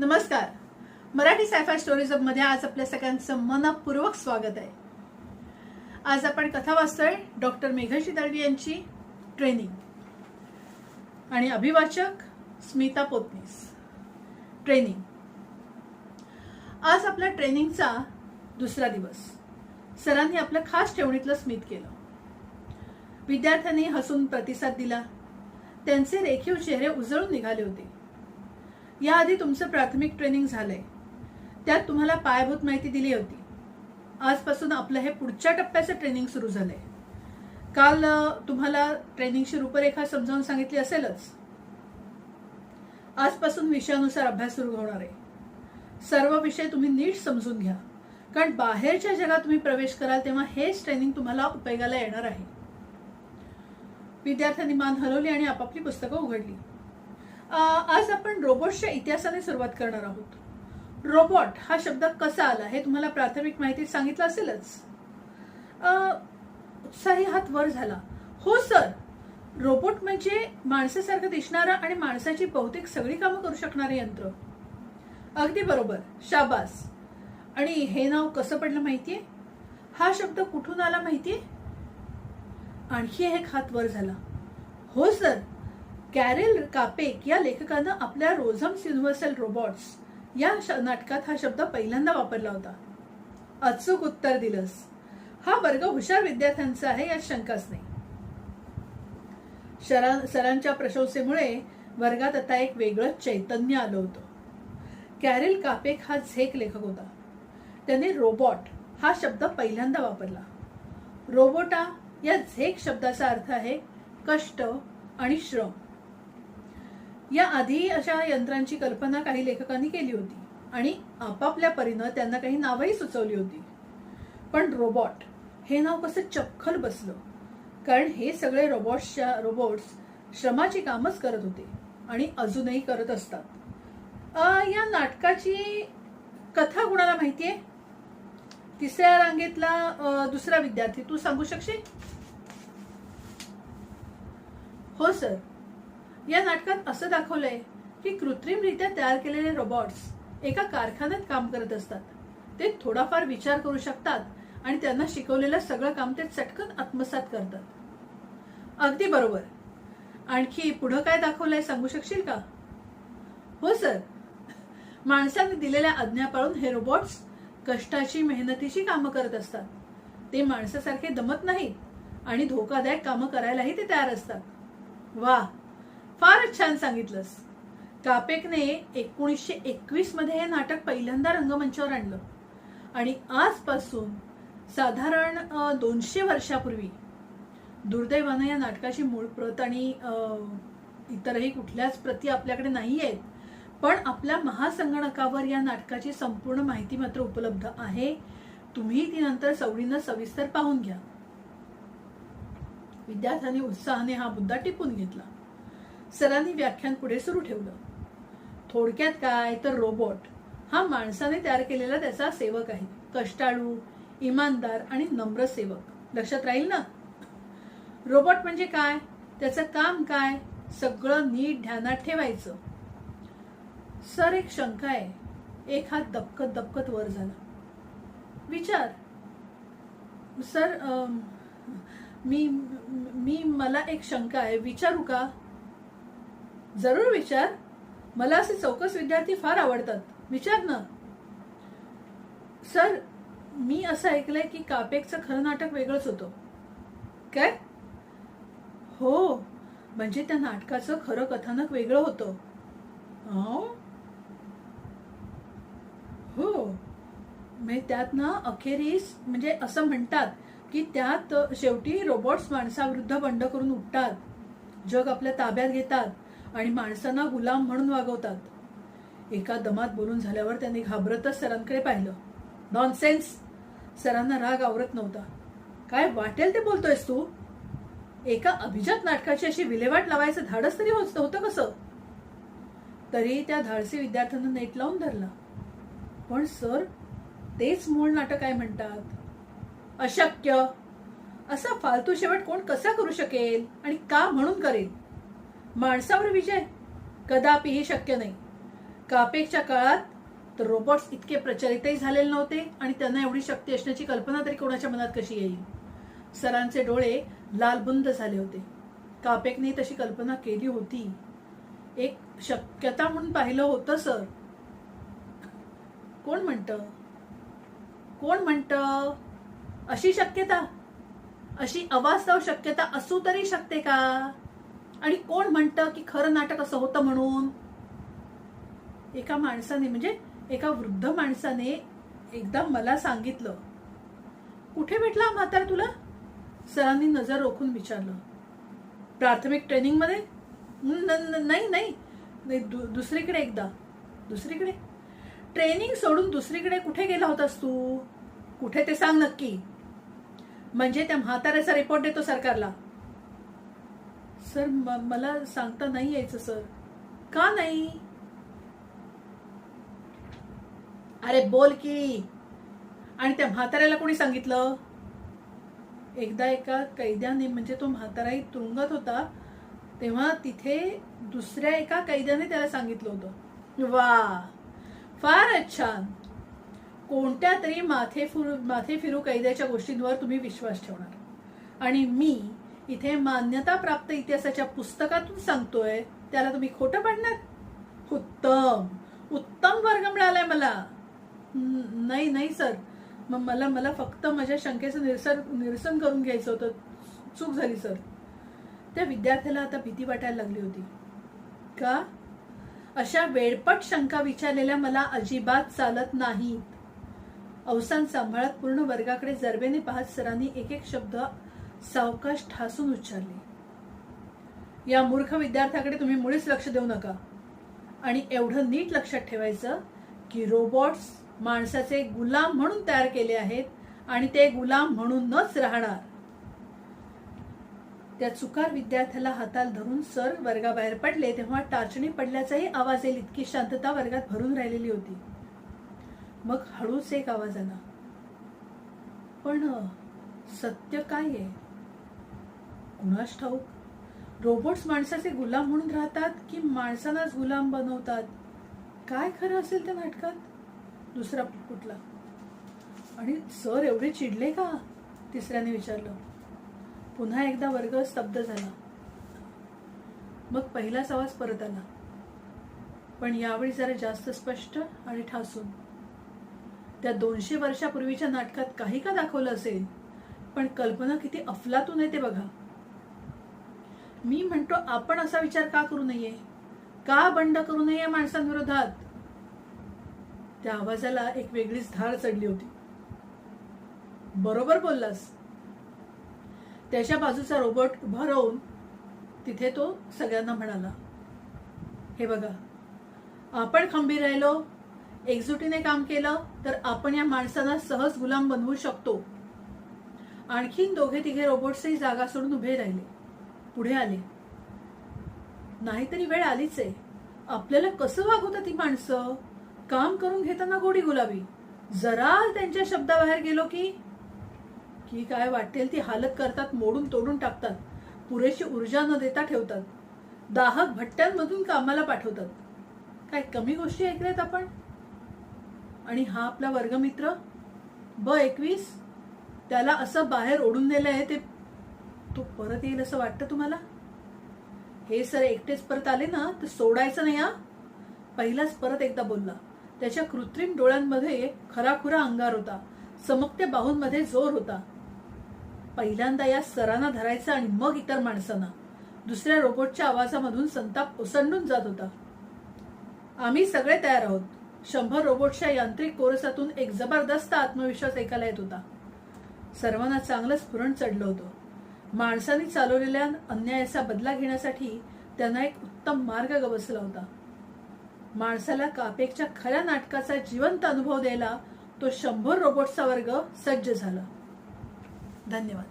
नमस्कार. Marathi sci-fi stories मध्ये आज आपल्या सगळ्यांचं मनपूर्वक स्वागत आहे. आज आपण कथा वाचतोय डॉक्टर मेघश्री दळवी यांची ट्रेनिंग आणि अभिवाचक स्मिता पोतनीस. ट्रेनिंग. आज आपल्या ट्रेनिंगचा दुसरा दिवस. सरांनी आपलं खास ठेवणीतलं स्मित केलं. विद्यार्थ्यांनी हसून प्रतिसाद दिला. त्यांचे रेखीव चेहरे उजळून निघाले होते. याआधी तुमचं प्राथमिक ट्रेनिंग झालंय, त्यात तुम्हाला पायाभूत माहिती दिली होती. आजपासून आपलं हे पुढच्या टप्प्याचं ट्रेनिंग सुरू झालंय. काल तुम्हाला ट्रेनिंगची रूपरेखा समजावून सांगितली असेलच. आजपासून विषयानुसार अभ्यास सुरू होणार आहे. सर्व विषय तुम्ही नीट समजून घ्या, कारण बाहेरच्या जगात तुम्ही प्रवेश कराल तेव्हा हेच ट्रेनिंग तुम्हाला उपयोगाला येणार आहे. विद्यार्थ्यांनी मान हलवली आणि आपापली पुस्तकं उघडली. आज आपण रोबोट्सच्या इतिहासाने सुरुवात करणार आहोत. रोबोट हा शब्द कसा आला हे तुम्हाला प्राथमिक माहितीत सांगितलं असेलच. उत्साही हात वर झाला. हो सर, रोबोट म्हणजे माणसासारखं दिसणारं आणि माणसाची बहुतेक सगळी कामं करू शकणारे यंत्र. अगदी बरोबर, शाबास. आणि हे नाव कसं पडलं माहितीये? हा शब्द कुठून आला माहितीये? आणखी एक हात वर झाला. हो सर, कॅरेल कापेक या लेखकानं आपल्या रोझम्स युनिव्हर्सल रोबोट्स या नाटकात हा शब्द पहिल्यांदा वापरला होता. अचूक उत्तर दिलंस. हा वर्ग हुशार विद्यार्थ्यांचा आहे, यात शंकाच नाही. सरांच्या प्रशंसेमुळे वर्गात आता एक वेगळंच चैतन्य आलं होतं. कॅरेल कापेक हा झेक लेखक होता. त्याने रोबोट हा शब्द पहिल्यांदा वापरला. रोबोटा या झेक शब्दाचा अर्थ आहे कष्ट आणि श्रम. या आधी अशा यंत्रांची कल्पना काही लेखकांनी केली होती आणि आपापल्या परीनं त्यांना काही नावही सुचवली होती. पण रोबोट हे नाव कसं चपखल बसलं, कारण हे सगळे रोबोट्स श्रमाची कामच करत होते आणि अजूनही करत असतात. या नाटकाची कथा कुणाला माहितीये? तिसऱ्या रांगेतला दुसरा विद्यार्थी, तू सांगू शकशील? हो सर, या नाटकात असं दाखवलंय की कृत्रिमरित्या तयार केलेले रोबोट्स एका कारखान्यात काम करत असतात. ते थोडाफार विचार करू शकतात आणि त्यांना शिकवलेलं सगळं काम ते चटकन आत्मसात करतात. अगदी बरोबर. आणखी पुढं काय दाखवलंय सांगू शकशील का? हो सर, माणसाने दिलेल्या आज्ञा पाळून हे रोबोट्स कष्टाची मेहनतीची कामं करत असतात. ते माणसासारखे दमत नाहीत आणि धोकादायक कामं करायलाही ते तयार असतात. वा, फारच छान सांगितलंस. कापेकने 1921 मध्ये हे नाटक पहिल्यांदा रंगमंचावर आणलं आणि आजपासून साधारण 200 वर्षापूर्वी, दुर्दैवानं या नाटकाची मूळ प्रत आणि इतरही कुठल्याच प्रती आपल्याकडे नाही आहेत, पण आपल्या महासंगणकावर या नाटकाची संपूर्ण माहिती मात्र उपलब्ध आहे. तुम्ही ती नंतर सवडीनं सविस्तर पाहून घ्या. विद्यार्थ्यांनी उत्साहाने हा मुद्दा टिपून घेतला. सरांनी व्याख्यान पुढे सुरू ठेवलं. थोडक्यात काय तर रोबोट हा माणसाने तयार केलेला त्याचा सेवक आहे. कष्टाळू, इमानदार आणि नम्र सेवक. लक्षात राहील ना? रोबोट म्हणजे काय, त्याचं काम काय, सगळं नीट ध्यानात ठेवायचं. सर, एक शंका आहे. एक हात दबकत दबकत वर झाला. विचार. सर, मला एक शंका आहे, विचारू का? जरूर विचार. मला असे चौकस विद्यार्थी फार आवडतात. विचार ना. सर, मी असं ऐकलंय की कापेकचं खरं नाटक वेगळंच होतं. काय? हो, म्हणजे त्या नाटकाचं खरं कथानक वेगळं होतं. हो, म्हणजे त्यात ना अखेरीस म्हणजे असं म्हणतात की त्यात शेवटी रोबोट्स माणसाविरुद्ध बंड करून उठतात, जग आपल्या ताब्यात घेतात आणि माणसांना गुलाम म्हणून वागवतात. एका दमात बोलून झाल्यावर त्यांनी घाबरतच सरांकडे पाहिलं. नॉनसेन्स. सरांना राग आवरत नव्हता. काय वाटेल ते बोलतोयस तू? एका अभिजात नाटकाची अशी विल्हेवाट लावायचं धाडस तरी होतं कसं? तरी त्या धाडसी विद्यार्थ्यांना नेट लावून धरला. पण सर, तेच मूळ नाटक काय म्हणतात. अशक्य. असा फालतू शेवट कोण कसा करू शकेल आणि का म्हणून करेल? माणसावर विजय कदापिही शक्य नाही. कापेकच्या काळात तर रोबोट्स इतके प्रचलितही झालेले नव्हते आणि त्यांना एवढी शक्ती असण्याची कल्पना तरी कोणाच्या मनात कशी येईल. सरांचे डोळे लालबुंद झाले होते. कापेकने तशी कल्पना केली होती, एक शक्यता म्हणून पाहिलं होतं सर. कोण म्हणतं अशी शक्यता, अशी अवास्तव शक्यता असू तरी शकते का? आणि कोण म्हणतं की खरं नाटक असं होतं म्हणून? एका माणसाने, म्हणजे एका वृद्ध माणसाने एकदा मला सांगितलं. कुठे भेटला म्हातारा तुला? सरांनी नजर रोखून विचारलं. प्राथमिक ट्रेनिंग मध्ये? नाही, दुसरीकडे एकदा. दुसरीकडे? ट्रेनिंग सोडून दुसरीकडे कुठे गेला होतास तू? कुठे ते सांग नक्की, म्हणजे त्या म्हाताऱ्याचा रिपोर्ट देतो सरकारला. सर मला सांगता नाही यायचं सर. का नाही? अरे बोल की. आणि त्या म्हाताऱ्याला कोणी सांगितलं? एकदा एका कैद्याने, म्हणजे तो म्हाताराही तुरुंगात होता तेव्हा तिथे दुसऱ्या एका कैद्याने त्याला सांगितलं होतं. वा, फारच छान. कोणत्या तरी माथे फिरू कैद्याच्या गोष्टींवर तुम्ही विश्वास ठेवणार आणि मी इथे मान्यता प्राप्त इतिहासाच्या पुस्तकातून सांगतोय त्याला तुम्ही खोटं पाडणार? उत्तम वर्ग मिळालाय मला. नाही सर, मला फक्त माझ्या शंकेचं निरसन करून घ्यायचं होतं. चूक झाली सर. त्या विद्यार्थ्याला आता भीती वाटायला लागली होती. का? अशा वेळपट शंका विचारलेल्या मला अजिबात चालत नाहीत. अवसान सांभाळत पूर्ण वर्गाकडे जरबेने पाहत सरांनी एक एक शब्द सावकाश ठासून उच्चारले. या मूर्ख विद्यार्थ्याकडे तुम्ही मुळीच लक्ष देऊ नका आणि एवढं नीट लक्षात ठेवायचं की रोबोट्स माणसाचे गुलाम म्हणून तयार केले आहेत आणि ते गुलाम म्हणूनच राहणार. त्या चुकार विद्यार्थ्याला हाताला धरून सर वर्गाबाहेर पडले तेव्हा टाचणी पडल्याचाही आवाज येईल इतकी शांतता वर्गात भरून राहिलेली होती. मग हळूच एक आवाज आला. पण सत्य काय आहे? कुणास ठाऊक. रोबोट्स माणसाचे गुलाम म्हणून राहतात की माणसांनाच गुलाम बनवतात? काय खरं असेल त्या नाटकात? दुसरा कुठला? आणि सर एवढे चिडले का? तिसऱ्याने विचारलं. पुन्हा एकदा वर्ग स्तब्ध झाला. मग पहिलाच आवाज परत आला, पण यावेळी जरा जास्त स्पष्ट आणि ठासून. त्या 200 वर्षापूर्वीच्या नाटकात काही का दाखवलं असेल, पण कल्पना किती अफलातून आहे ते बघा. मी म्हणतो आपण असा विचार का करू नये? का बंड करू नये माणसांविरोधात? त्या आवाजाला एक वेगळीच धार चढली होती. बरोबर बोललास. त्याच्या बाजूचा रोबोट उभा राहून तिथे तो सगळ्यांना म्हणाला. हे बघा, आपण खंबीर राहिलो, एकजुटीने काम केलं तर आपण या माणसांना सहज गुलाम बनवू शकतो. आणखीन 2-3 रोबोट्सही जागा सोडून उभे राहिले, पुढे आले. नाहीतरी वेळ आलीच आहे. आपल्याला कसं वागवतात ती माणसं? काम करून घेताना गोडी गुलाबी, जरा त्यांच्या शब्दाबाहेर गेलो की काय वाटेल ती हालत करतात, मोडून तोडून टाकतात, पुरेशी ऊर्जा न देता ठेवतात, दाहक भट्ट्यांमधून कामाला पाठवतात. काय कमी गोष्टी ऐकल्यात आपण? आणि हा आपला वर्गमित्र B21, त्याला असं बाहेर ओढून नेलंय, ते तो परत येईल असं वाटतं तुम्हाला? हे सर एकटेच परत आले ना तर सोडायचं नाही. हा पहिलाच परत एकदा बोलला. त्याच्या कृत्रिम डोळ्यांमध्ये खराखुरा अंगार होता, चमकत्या बाहूंमध्ये जोर होता. पहिल्यांदा या सरांना धरायचा आणि मग इतर माणसांना. दुसऱ्या रोबोटच्या आवाजामधून संताप ओसंडून जात होता. आम्ही सगळे तयार आहोत. 100 रोबोटच्या यांत्रिक कोरसातून एक जबरदस्त आत्मविश्वास ऐकायला येत होता. सर्वांना चांगलंच स्फुरण चढलं होतं. माणसांनी चालवलेल्या अन्यायाचा बदला घेण्यासाठी त्यांना एक उत्तम मार्ग गवसला होता. माणसाला कापेकच्या खऱ्या नाटकाचा जिवंत अनुभव द्यायला तो 100 रोबोट्सचा वर्ग सज्ज झाला. धन्यवाद.